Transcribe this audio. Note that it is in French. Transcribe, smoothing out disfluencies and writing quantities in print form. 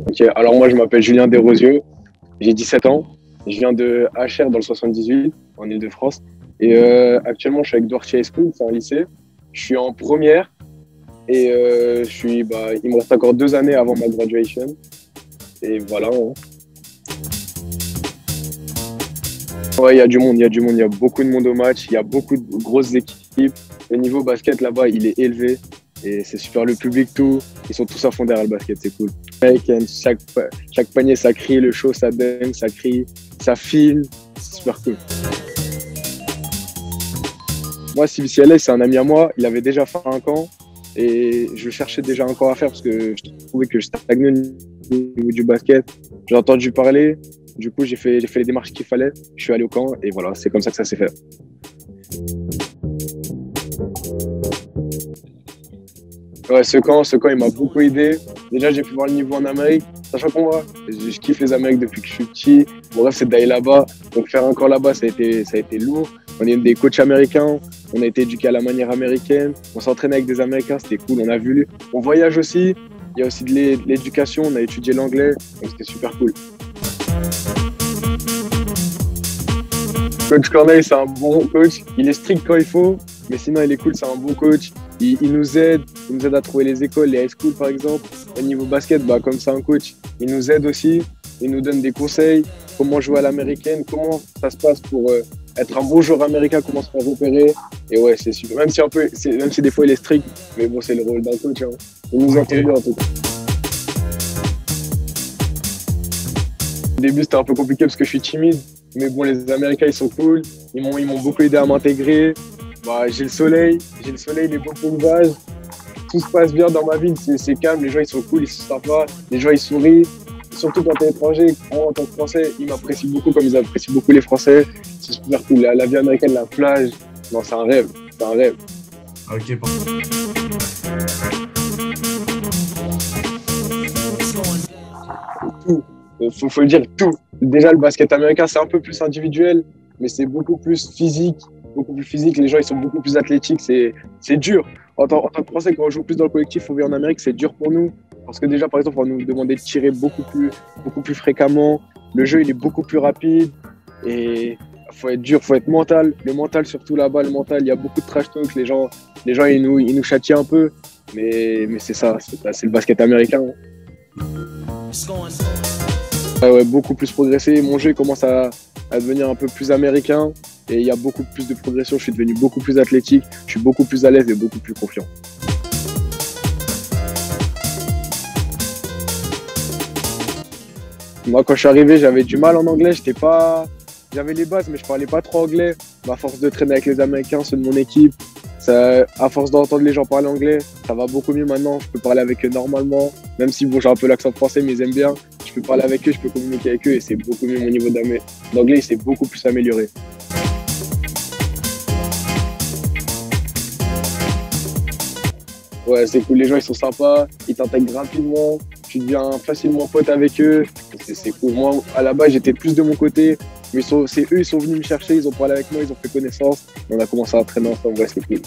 Ok, alors moi je m'appelle Julien Desrosieux, j'ai 17 ans, je viens de HR dans le 78, en Île-de-France, et actuellement je suis avec Doirty High School, c'est un lycée, je suis en première, et il me reste encore 2 années avant ma graduation, et voilà. Hein. Ouais, il y a du monde, il y a beaucoup de monde au match, il y a beaucoup de grosses équipes, le niveau basket là-bas il est élevé, et c'est super, le public tout, ils sont tous à fond derrière le basket, c'est cool. Chaque panier, ça crie, le show, ça dunk, ça crie, ça filme. C'est super cool. Moi, CBCLA, c'est un ami à moi. Il avait déjà fait un camp et je cherchais déjà un camp à faire parce que je trouvais que je stagnais au niveau du basket. J'ai entendu parler. Du coup, j'ai fait les démarches qu'il fallait. Je suis allé au camp et voilà, c'est comme ça que ça s'est fait. Ouais, ce camp, il m'a beaucoup aidé. Déjà, j'ai pu voir le niveau en Amérique. Sachant que moi, je kiffe les Amériques depuis que je suis petit. Mon rêve, c'est d'aller là-bas. Donc, faire un camp là-bas, ça a été lourd. On est des coachs américains. On a été éduqués à la manière américaine. On s'entraînait avec des Américains. C'était cool. On voyage aussi. Il y a aussi de l'éducation. On a étudié l'anglais. Donc, c'était super cool. Coach Corneille, c'est un bon coach. Il est strict quand il faut. Mais sinon, il est cool. C'est un bon coach. Il nous aide à trouver les écoles, les high schools par exemple. Au niveau basket, comme c'est un coach, il nous aide aussi. Il nous donne des conseils, comment jouer à l'américaine, comment ça se passe pour être un bon joueur américain, comment se faire repérer. Et ouais, c'est super. Même si des fois il est strict, mais bon, c'est le rôle d'un coach. Hein. Il nous introduit en tout cas. Au début, c'était un peu compliqué parce que je suis timide. Mais bon, les Américains, ils sont cool. Ils m'ont beaucoup aidé à m'intégrer. J'ai le soleil, les beaux paysages, tout se passe bien dans ma ville, c'est calme, les gens ils sont cool, ils sont sympas, les gens ils sourient, surtout quand t'es étranger, moi en tant que Français, ils m'apprécient beaucoup comme ils apprécient beaucoup les Français, c'est super cool, la vie américaine, la plage, non c'est un rêve. Ok, Tout, faut le dire, tout. Déjà le basket américain c'est un peu plus individuel, mais c'est beaucoup plus physique, les gens ils sont beaucoup plus athlétiques, c'est dur. En tant que Français, quand on joue plus dans le collectif, on vit en Amérique, c'est dur pour nous. Parce que déjà, par exemple, on va nous demander de tirer beaucoup plus fréquemment. Le jeu, il est beaucoup plus rapide. Et il faut être dur, il faut être mental. Le mental, surtout là-bas, il y a beaucoup de trash talk. Les gens ils nous châtient un peu. Mais c'est ça, c'est le basket américain. Ouais, beaucoup plus progressé. Mon jeu commence à devenir un peu plus américain. Et il y a beaucoup plus de progression, je suis devenu beaucoup plus athlétique, je suis beaucoup plus à l'aise et beaucoup plus confiant. Moi, quand je suis arrivé, j'avais du mal en anglais, j'avais les bases, mais je parlais pas trop anglais. À force de traîner avec les Américains, ceux de mon équipe, à force d'entendre les gens parler anglais, ça va beaucoup mieux maintenant. Je peux parler avec eux normalement, même si j'ai un peu l'accent français, mais ils aiment bien. Je peux parler avec eux, je peux communiquer avec eux et c'est beaucoup mieux. Mon niveau d'anglais, il s'est beaucoup plus amélioré. Ouais, c'est cool, les gens ils sont sympas, ils t'intègrent rapidement, tu deviens facilement pote avec eux, c'est cool. Moi, à la base, j'étais plus de mon côté, mais ils sont venus me chercher, ils ont parlé avec moi, ils ont fait connaissance, et on a commencé à entraîner ensemble, ouais, c'est cool.